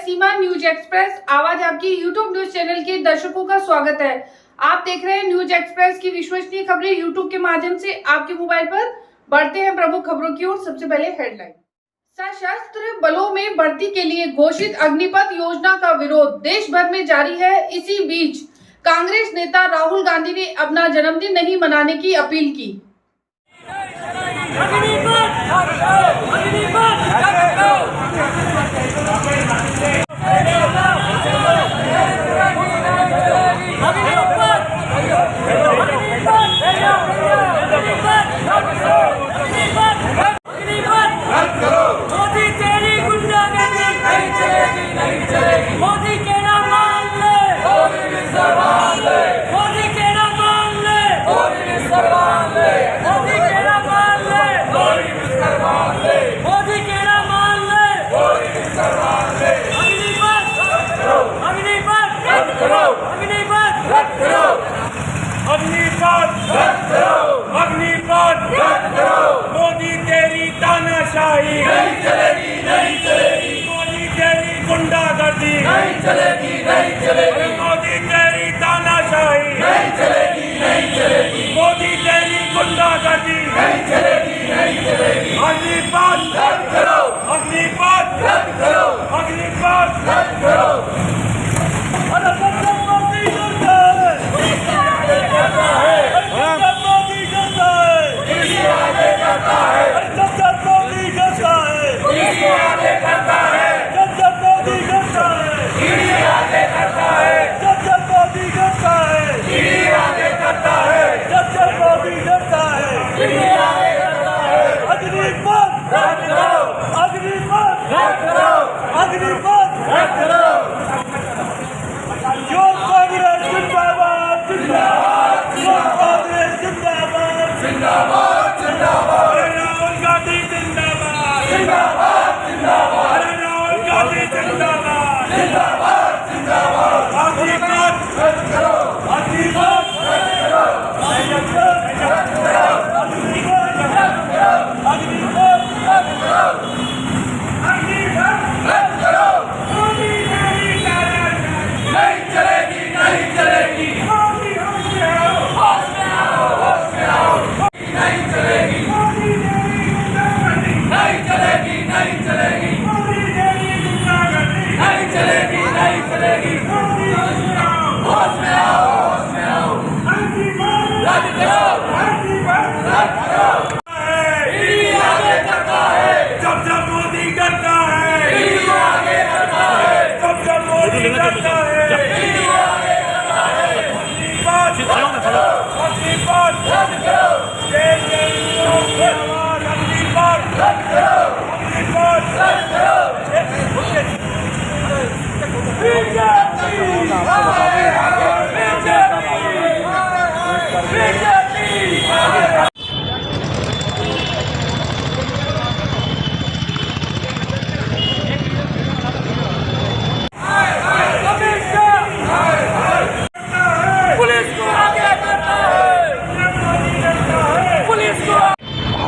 सीमा news express आवाज आपकी YouTube news channel के दर्शकों का स्वागत है। आप देख रहे हैं न्यूज एक्सप्रेस की विश्वसनीय खबरें यूट्यूब के माध्यम से आपके मोबाइल पर। बढ़ते हैं प्रमुख खबरों की ओर। सबसे पहले हेडलाइन। सशस्त्र बलों में भर्ती के लिए घोषित अग्निपथ योजना का विरोध देश भर में जारी है। इसी बीच कांग्रेस नेता राहुल गांधी ने अपना जन्मदिन नहीं मनाने की अपील की। मोदी तेरी तानाशाही नहीं चलेगी, नहीं चलेगी। मोदी तेरी गुंडागर्दी नहीं चलेगी, नहीं चलेगी। मोदी तेरी तानाशाही नहीं चलेगी, नहीं चलेगी। मोदी तेरी गुंडागर्दी नहीं चलेगी, नहीं चलेगी। अग्निपथ रद्द करो, अग्निपथ रद्द करो, अग्निपथ रद्द करो।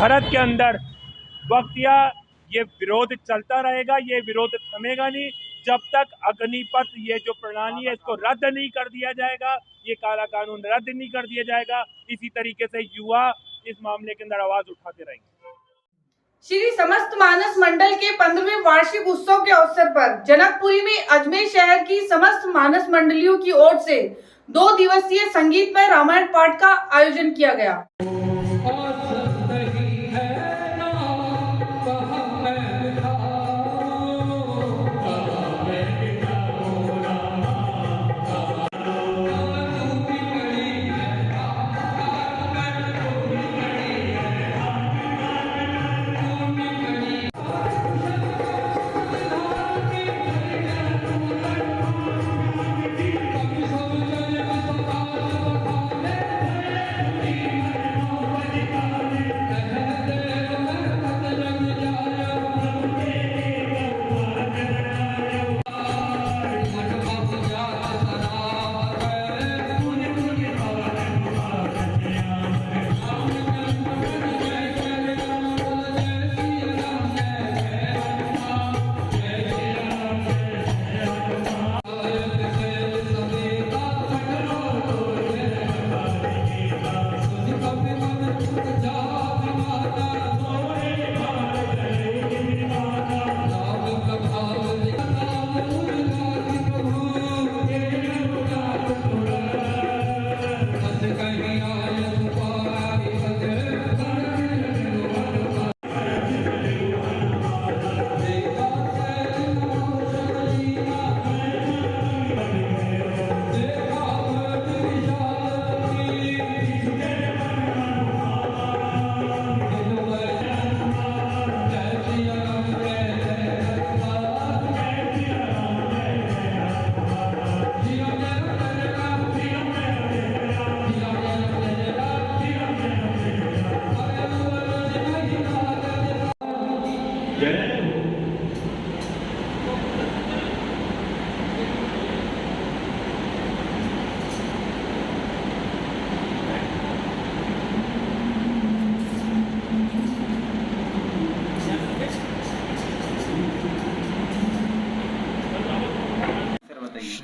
भारत के अंदर वक्तिया ये विरोध चलता रहेगा। ये विरोध थमेगा नहीं जब तक अग्निपथ ये जो प्रणाली है इसको रद्द नहीं कर दिया जाएगा, ये काला कानून रद्द नहीं कर दिया जाएगा। इसी तरीके से युवा इस मामले के अंदर आवाज उठाते रहेंगे। श्री समस्त मानस मंडल के 15वें वार्षिक उत्सव के अवसर पर जनकपुरी में अजमेर शहर की समस्त मानस मंडलियों की ओर से 2 दिवसीय संगीतमय रामायण पाठ का आयोजन किया गया।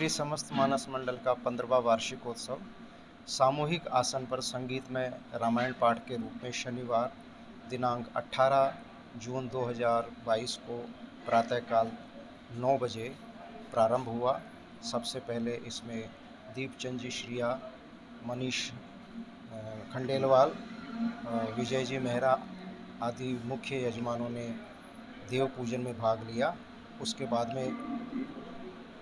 श्री समस्त मानस मंडल का 15वां वार्षिकोत्सव सामूहिक आसन पर संगीत में रामायण पाठ के रूप में शनिवार दिनांक 18 जून 2022 को प्रातःकाल 9 बजे प्रारंभ हुआ। सबसे पहले इसमें दीपचंद जी श्रिया, मनीष खंडेलवाल, विजय जी मेहरा आदि मुख्य यजमानों ने देव पूजन में भाग लिया।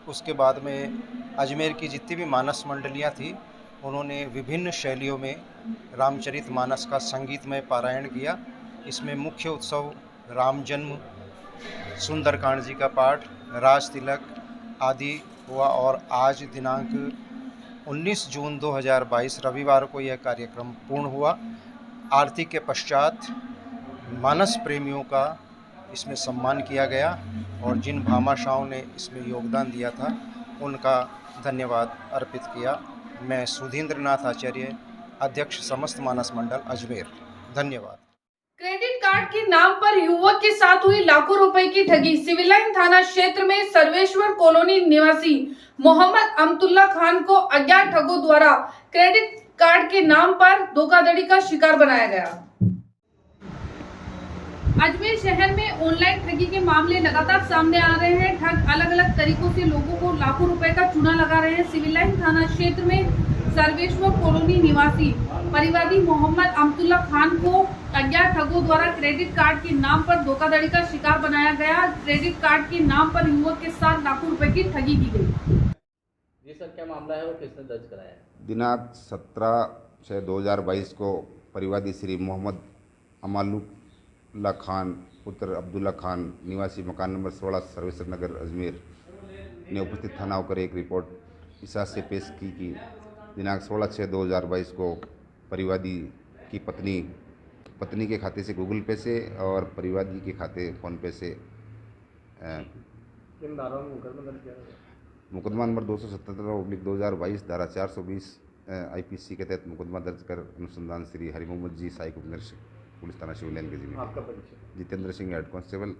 उसके बाद में अजमेर की जितनी भी मानस मंडलियाँ थी उन्होंने विभिन्न शैलियों में रामचरितमानस का संगीतमय पारायण किया। इसमें मुख्य उत्सव राम जन्म, सुंदरकांड जी का पाठ, राज तिलक आदि हुआ और आज दिनांक 19 जून 2022 रविवार को यह कार्यक्रम पूर्ण हुआ। आरती के पश्चात मानस प्रेमियों का इसमें सम्मान किया गया और जिन भामाशाहों ने इसमें योगदान दिया था उनका धन्यवाद अर्पित किया। मैं सुधींद्र नाथ आचार्य, अध्यक्ष समस्त मानस मंडल अजमेर, धन्यवाद। क्रेडिट कार्ड के नाम पर युवक के साथ हुई लाखों रुपए की ठगी। सिविल लाइन थाना क्षेत्र में सर्वेश्वर कॉलोनी निवासी मोहम्मद अमतुल्ला खान को अज्ञात ठगों द्वारा क्रेडिट कार्ड के नाम पर धोखाधड़ी का शिकार बनाया गया। अजमेर शहर में ऑनलाइन ठगी के मामले लगातार सामने आ रहे हैं। ठग अलग अलग तरीकों से लोगों को लाखों रुपए का चूना लगा रहे हैं। सिविल लाइन थाना क्षेत्र में सर्वेश्वर कॉलोनी निवासी परिवादी मोहम्मद अमतुल्ला खान को अज्ञात ठगों द्वारा क्रेडिट कार्ड के नाम पर धोखाधड़ी का शिकार बनाया गया। क्रेडिट कार्ड के नाम पर युवक के साथ लाखों रुपए की ठगी की गई। ये सर क्या मामला है और किसने दर्ज कराया है? दिनांक 17/6/2022 को परिवादी श्री मोहम्मद अमानुल्लाह खान पुत्र अब्दुल्ला खान निवासी मकान नंबर 16 सर्वेश्वर नगर अजमेर ने उपस्थित थाना होकर एक रिपोर्ट इसास से पेश की कि दिनांक 16/6/2022 को परिवादी की पत्नी के खाते से गूगल पे से और परिवादी के खाते फ़ोन पे से किन धाराओं में मुकदमा दर्ज किया गया? मुकदमा नंबर 217/2022 धारा 420 IPC के तहत मुकदमा दर्ज कर अनुसंधान श्री हरि मोहम्मद जी साइक उपनगर पुलिस थाना शिवलैन के जिम्मे। आपका परिचय? Jitendra Singh, head constable,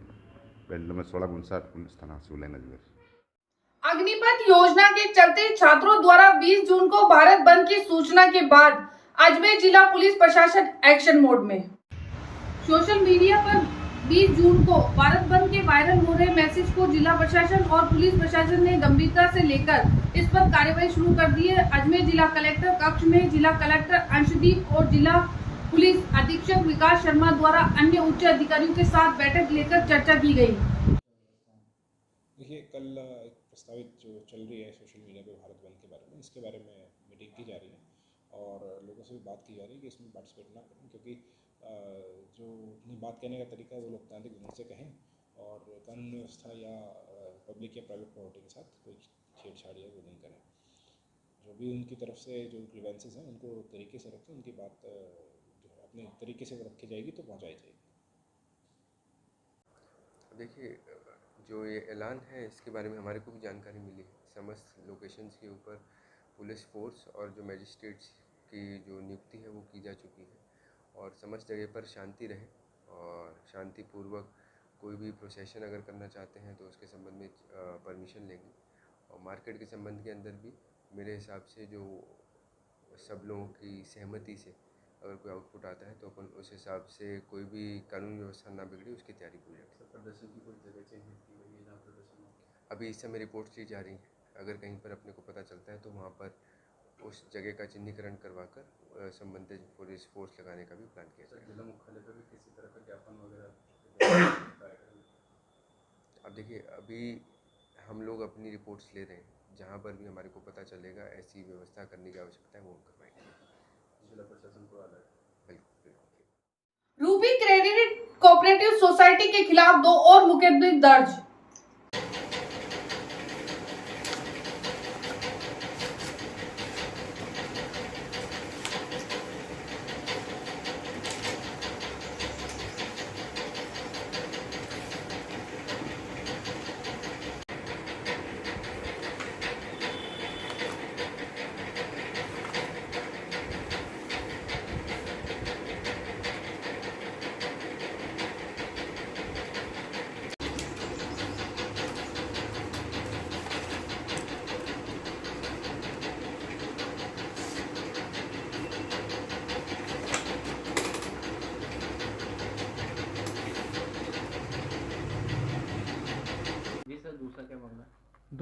bed number 1659 police थाना शिवलैन अजमेर। अग्निपथ योजना के चलते छात्रों द्वारा 20 जून को भारत बंद की सूचना के बाद अजमेर जिला पुलिस प्रशासन एक्शन मोड में। सोशल मीडिया पर 20 जून को भारत बंद के वायरल हो रहे मैसेज को जिला प्रशासन और पुलिस प्रशासन ने गंभीरता से लेकर इस पर कार्रवाई शुरू कर दी है। अजमेर जिला कलेक्टर कक्ष में जिला कलेक्टर अंशदीप और जिला पुलिस अधीक्षक विकास शर्मा द्वारा अन्य उच्च अधिकारियों के साथ बैठक लेकर चर्चा की गई। देखिए, कल एक प्रस्तावित जो चल रही है सोशल मीडिया पे भारत बंद के बारे में, इसके बारे में मीटिंग की जा रही है और लोगों से भी बात की जा रही है कि इसमें पार्टिसिपेट ना करें, क्योंकि जो अपनी बात कहने का तरीका है वो लोकतांत्रिक ढंग से कहें और कानून व्यवस्था या पब्लिक या प्राइवेट प्रॉपर्टी के साथ कोई छेड़छाड़ या वो नहीं करें। जो भी उनकी तरफ से जो ग्रीवेंसेस हैं उनको तरीके से रखें, उनकी बात जो है अपने तरीके से रखी जाएगी तो पहुँचाई जाएगी। देखिए, जो ये ऐलान है इसके बारे में हमारे को भी जानकारी मिली है। समस्त लोकेशंस के ऊपर पुलिस फोर्स और जो मजिस्ट्रेट्स की जो नियुक्ति है वो की जा चुकी है और समस्त जगह पर शांति रहे और शांतिपूर्वक कोई भी प्रोसेशन अगर करना चाहते हैं तो उसके संबंध में परमिशन लेंगे। और मार्केट के संबंध के अंदर भी मेरे हिसाब से जो सब लोगों की सहमति से अगर कोई आउटपुट आता है तो अपन उस हिसाब से कोई भी कानूनी व्यवस्था ना बिगड़े उसकी तैयारी पूरी रखें। प्रदर्शन की कोई जगह चिन्हित की गई है जहाँ प्रदर्शन? अभी इस समय रिपोर्ट्स ली जा रही हैं। अगर कहीं पर अपने को पता चलता है तो वहाँ पर उस जगह का चिन्हीकरण करवाकर संबंधित पुलिस फोर्स लगाने का भी प्लान किया जाएगा। जिला मुख्यालय पर भी किसी तरह का ज्ञापन वगैरह? अब देखिए, अभी हम लोग अपनी रिपोर्ट्स ले रहे हैं, जहाँ पर भी हमारे को पता चलेगा ऐसी व्यवस्था करने की आवश्यकता है वो हम करवाएंगे। जिला प्रशासन को अलर्ट? बिल्कुल। रूबी क्रेडिट कोऑपरेटिव सोसाइटी के खिलाफ 2 और मुकदमे दर्ज।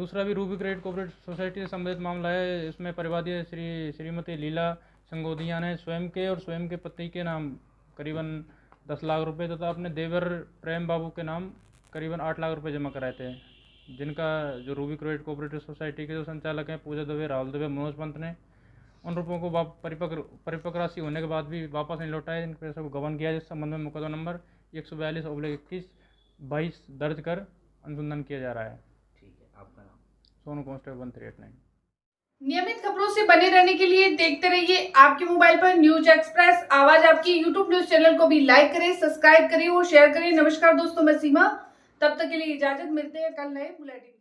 दूसरा भी रूबी क्रेडिट कोऑपरेटिव सोसाइटी से संबंधित मामला है। इसमें परिवादी श्रीमती लीला संगोदिया ने स्वयं के और स्वयं के पति के नाम करीबन 10 लाख रुपए तथा अपने देवर प्रेम बाबू के नाम करीबन 8 लाख रुपए जमा कराए थे, जिनका जो रूबी क्रेडिट कोऑपरेटिव सोसाइटी के जो संचालक हैं पूजा दुबे, राहुल दुबे, मनोज पंत ने उन रुपयों को परिपक्व राशि होने के बाद भी वापस नहीं लौटाए। इन पैसों को गबन किया, जिस संबंध में मुकदमा नंबर 142/21/22 दर्ज कर अनुसंधान किया जा रहा है। ठीक है, आपका नाम? सोनू कांस्टेबल 1389। नियमित खबरों से बने रहने के लिए देखते रहिए आपके मोबाइल पर न्यूज एक्सप्रेस आवाज आपकी यूट्यूब न्यूज चैनल को भी लाइक करें, सब्सक्राइब करें और शेयर करें। नमस्कार दोस्तों, मैं सीमा, तब तक के लिए इजाजत, मिलते हैं कल नए बुलेटिन।